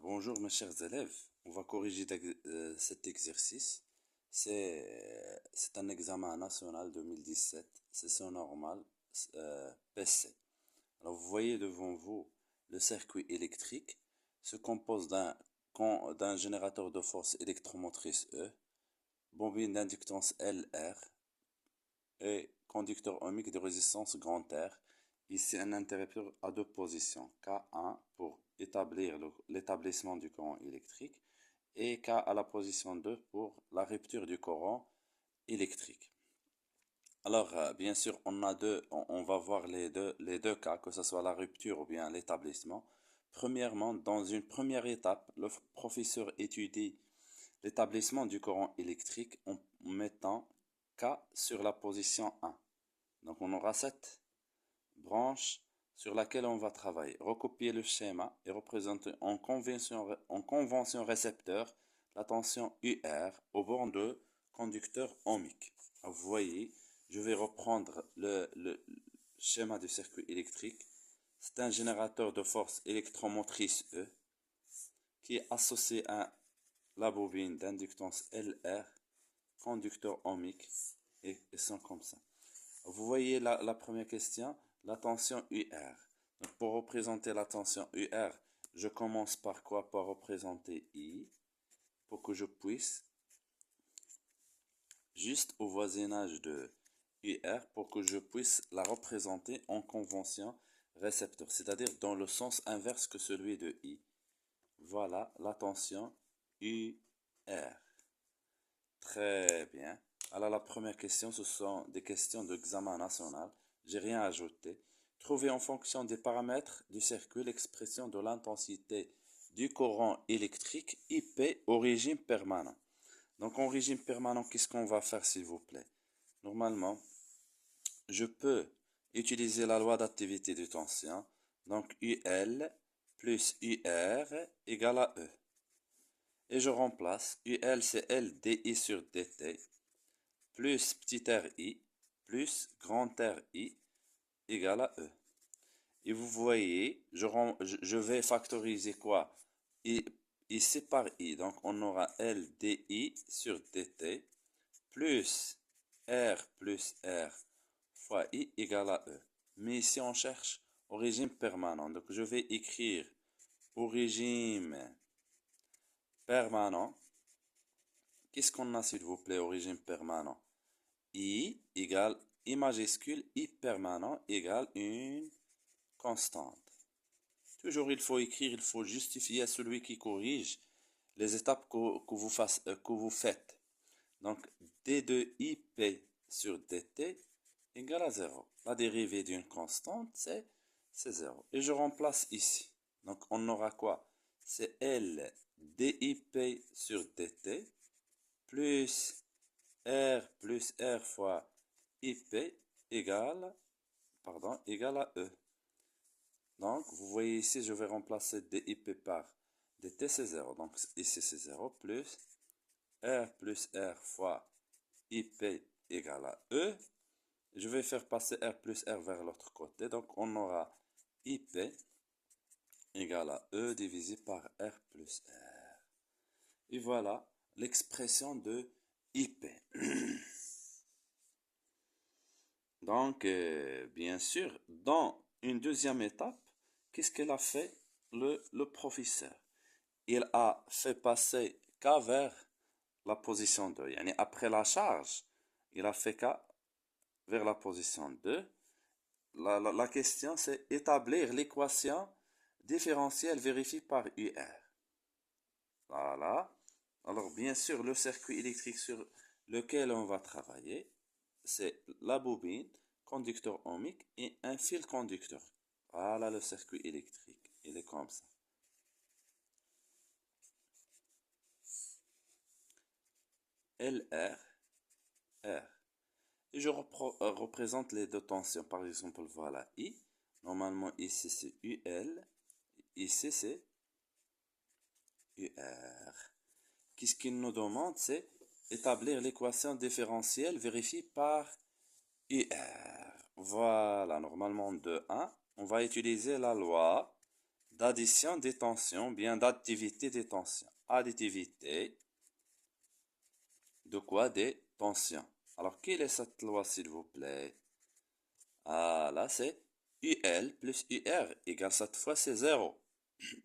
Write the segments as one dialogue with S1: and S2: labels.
S1: Bonjour mes chers élèves, on va corriger cet exercice. C'est un examen national 2017, session normale, PC. Alors vous voyez devant vous le circuit électrique se compose d'un générateur de force électromotrice E, bobine d'inductance LR et conducteur ohmique de résistance grand R. Ici, un interrupteur à deux positions, K1 pour établir l'établissement du courant électrique et K à la position 2 pour la rupture du courant électrique. Alors, bien sûr, on va voir les deux cas, que ce soit la rupture ou bien l'établissement. Premièrement, dans une première étape, le professeur étudie l'établissement du courant électrique en mettant K sur la position 1. Donc, on aura cette branche sur laquelle on va travailler. Recopier le schéma et représenter en convention récepteur la tension UR au bord de conducteur ohmique. Vous voyez, je vais reprendre le schéma du circuit électrique. C'est un générateur de force électromotrice E qui est associé à la bobine d'inductance LR, conducteur ohmique, et sont comme ça. Vous voyez la première question, la tension UR. Donc pour représenter la tension UR, je commence par quoi? Par représenter I, pour que je puisse, juste au voisinage de UR, pour que je puisse la représenter en convention récepteur, c'est-à-dire dans le sens inverse que celui de I. Voilà la tension UR. Très bien. Alors la première question, ce sont des questions d'examen national. J'ai rien ajouté. Trouver en fonction des paramètres du circuit l'expression de l'intensité du courant électrique IP au régime permanent. Donc en régime permanent, qu'est-ce qu'on va faire s'il vous plaît? Normalement, je peux utiliser la loi d'activité de tension. Donc UL plus UR égale à E. Et je remplace UL c'est LDI sur DT plus petit RI plus grand RI égale à E. Et vous voyez, je vais factoriser quoi? Ici par I. Donc on aura LDI sur DT plus R fois I égale à E. Mais ici on cherche au régime permanent. Donc je vais écrire au régime permanent. Qu'est-ce qu'on a s'il vous plaît au régime permanent? I égale I majuscule, I permanent égale une constante. Toujours il faut écrire, il faut justifier à celui qui corrige les étapes que vous faites. Donc d de IP sur dt égale à 0. La dérivée d'une constante, c'est 0. Et je remplace ici. Donc on aura quoi? C'est L dip sur dt plus R fois IP égale à E. Donc, vous voyez ici, je vais remplacer dip par dt, c'est 0. Donc, ici, c'est 0 plus R fois IP égale à E. Je vais faire passer R vers l'autre côté. Donc, on aura IP égale à E divisé par R. Et voilà l'expression de IP. Donc, bien sûr, dans une deuxième étape, qu'est-ce qu'elle a fait le professeur? Il a fait passer K vers la position 2. Yani après la charge, il a fait K vers la position 2. La question, c'est établir l'équation différentielle vérifiée par UR. Voilà. Alors, bien sûr, le circuit électrique sur lequel on va travailler, c'est la bobine, conducteur ohmique et un fil conducteur. Voilà le circuit électrique. Il est comme ça. LR, R. Et je représente les deux tensions. Par exemple, voilà I. Normalement, ici c'est UL. Ici c'est UR. Qu'est-ce qu'il nous demande? C'est établir l'équation différentielle vérifiée par UR. Voilà, normalement de 1, on va utiliser la loi d'addition des tensions, bien d'additivité des tensions. Additivité de quoi? Des tensions. Alors, quelle est cette loi, s'il vous plaît? Ah, là, c'est UL plus UR égale cette fois, c'est 0.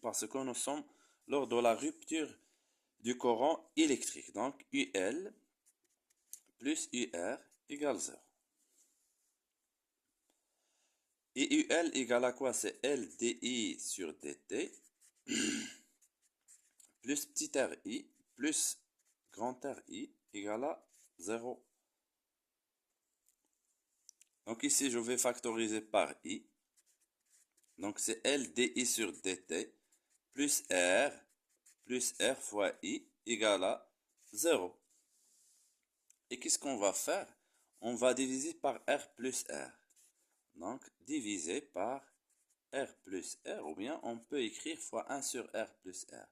S1: Parce que nous sommes lors de la rupture du courant électrique. Donc, UL plus UR égale 0. Et UL égale à quoi? C'est LDI sur DT plus petit RI plus grand RI égale à 0. Donc ici, je vais factoriser par I. Donc c'est LDI sur DT plus R fois I égale à 0. Et qu'est-ce qu'on va faire? On va diviser par R plus R. Donc diviser par R plus R, ou bien on peut écrire fois 1 sur R plus R.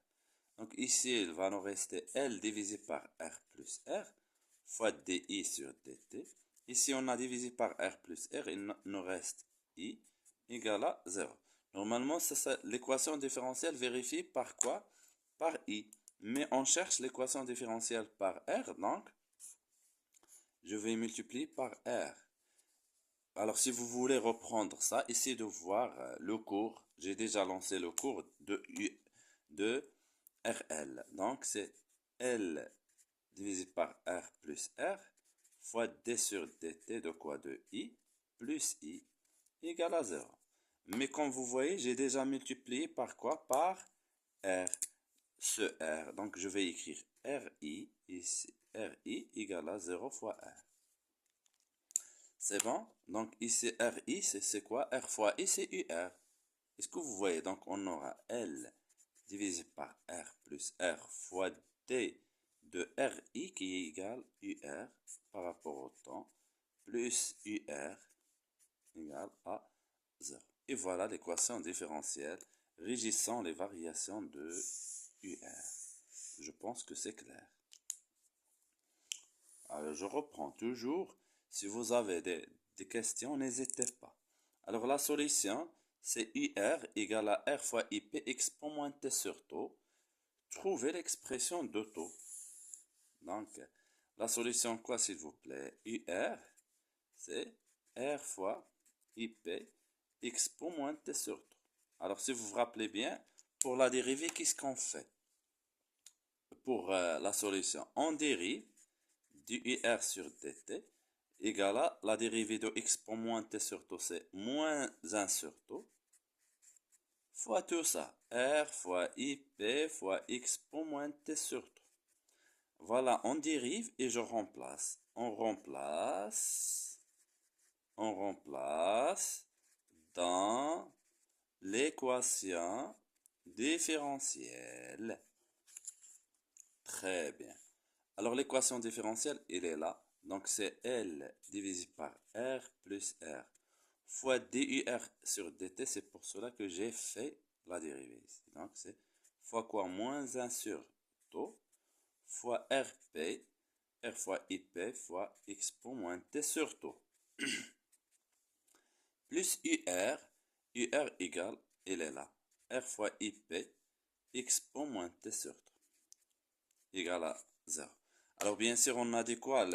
S1: Donc ici, il va nous rester L divisé par R plus R fois DI sur DT. Ici, on a divisé par R plus R, il nous reste I égale à 0. Normalement, c'est l'équation différentielle vérifiée par quoi? Par I. Mais on cherche l'équation différentielle par R, donc je vais multiplier par R. Alors, si vous voulez reprendre ça, essayez de voir le cours. J'ai déjà lancé le cours de RL. Donc, c'est L divisé par R plus R fois D sur DT de quoi? De I plus I égale à 0. Mais comme vous voyez, j'ai déjà multiplié par quoi? Par R. Ce R. Donc, je vais écrire RI ici. RI égale à 0 fois R. C'est bon? Donc ici RI, c'est quoi? R fois I, c'est UR. Est-ce que vous voyez? Donc on aura L divisé par R plus R fois D de RI qui est égal UR par rapport au temps plus UR égale à 0. Et voilà l'équation différentielle régissant les variations de UR. Je pense que c'est clair. Alors je reprends toujours. Si vous avez des questions, n'hésitez pas. Alors la solution, c'est UR égale à R fois IP expo moins T sur taux. Trouvez l'expression de taux. Donc, la solution quoi s'il vous plaît? UR, c'est R fois IP expo moins T sur taux. Alors si vous vous rappelez bien, pour la dérivée, qu'est-ce qu'on fait? Pour la solution, on dérive du UR sur dt égale à la dérivée de expo moins t sur taux, c'est moins 1 sur taux, fois tout ça, R fois IP fois expo moins t sur taux. Voilà, on dérive et je remplace. On remplace dans l'équation différentielle. Très bien. Alors l'équation différentielle, elle est là. Donc c'est L divisé par R plus R fois DUR sur DT. C'est pour cela que j'ai fait la dérivée ici. Donc c'est fois quoi? Moins 1 sur taux fois RP, R fois IP fois expo moins T sur taux. Plus UR égale, elle est là. R fois IP expo moins T sur taux égale à 0. Alors bien sûr, on a dit quoi?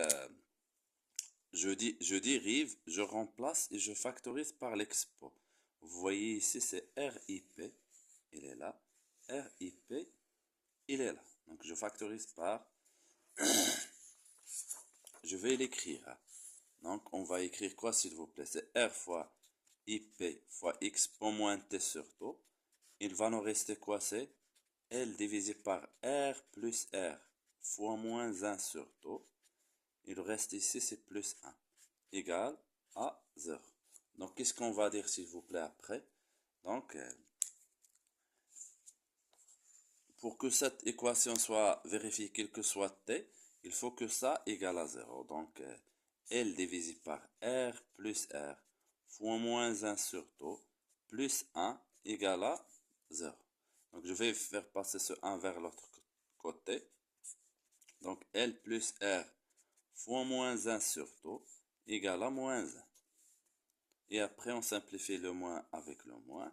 S1: Je dérive, je remplace et je factorise par l'expo. Vous voyez ici, c'est RIP, il est là. RIP, il est là. Donc je factorise par, je vais l'écrire. Donc on va écrire quoi s'il vous plaît? C'est R fois IP fois expo moins T sur taux. Il va nous rester quoi? C'est L divisé par R plus R fois moins 1 sur taux. Il reste ici, c'est plus 1. Égale à 0. Donc, qu'est-ce qu'on va dire, s'il vous plaît, après? Donc, pour que cette équation soit vérifiée, quel que soit t, il faut que ça égale à 0. Donc, L divisé par R plus R fois moins 1 sur taux plus 1 égale à 0. Donc, je vais faire passer ce 1 vers l'autre côté. Donc, L plus R fois moins 1 sur taux égale à moins 1. Et après, on simplifie le moins avec le moins.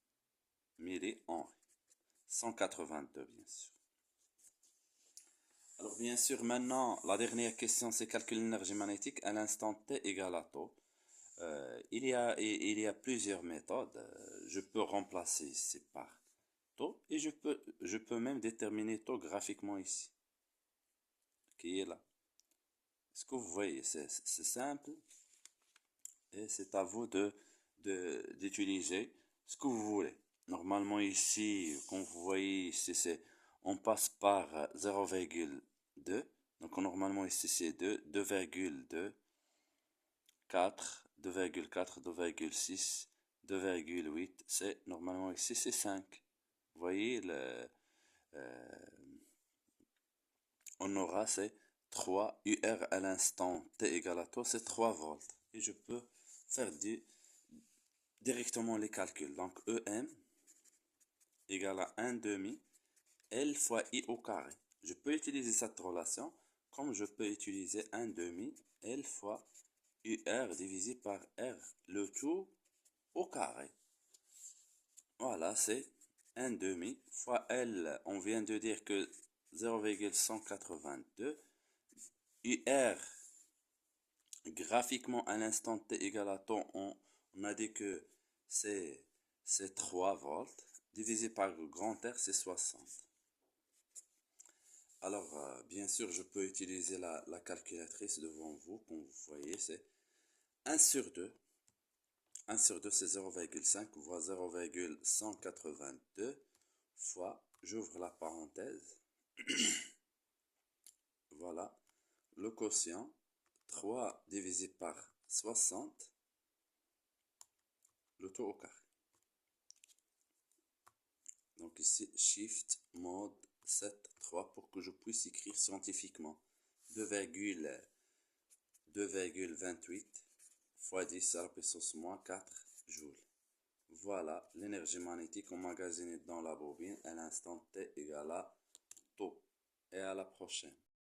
S1: millihenry. 182 bien sûr. Alors bien sûr, maintenant, la dernière question, c'est calculer l'énergie magnétique à l'instant t égale à tau. Il y a plusieurs méthodes. Je peux remplacer ici par tau et je peux même déterminer tau graphiquement ici, qui est là. Ce que vous voyez, c'est simple et c'est à vous d'utiliser ce que vous voulez. Normalement ici, comme vous voyez ici, on passe par 0,2. Donc normalement ici c'est 2, 2,2, 4, 2,4, 2,6, 2,8. C'est normalement ici c'est 5. Vous voyez, on aura c'est 3 UR à l'instant T égale à tau, c'est 3 volts. Et je peux faire directement les calculs. Donc EM égale à 1 demi L fois I au carré. Je peux utiliser cette relation comme je peux utiliser 1 demi L fois UR divisé par R, le tout au carré. Voilà, c'est 1 demi fois L. On vient de dire que 0,182. UR, graphiquement à l'instant T égale à tau, on a dit que c'est 3 volts. Divisé par grand R, c'est 60. Alors, bien sûr, je peux utiliser la calculatrice devant vous. Comme vous voyez, c'est 1 sur 2. 1 sur 2, c'est 0,5 fois 0,182 fois, j'ouvre la parenthèse, voilà, le quotient, 3 divisé par 60, le taux au carré. Donc ici, Shift, Mode 7, 3 pour que je puisse écrire scientifiquement 2,28 fois 10 à la puissance moins 4 joules. Voilà l'énergie magnétique emmagasinée dans la bobine à l'instant T égale à tau. Et à la prochaine.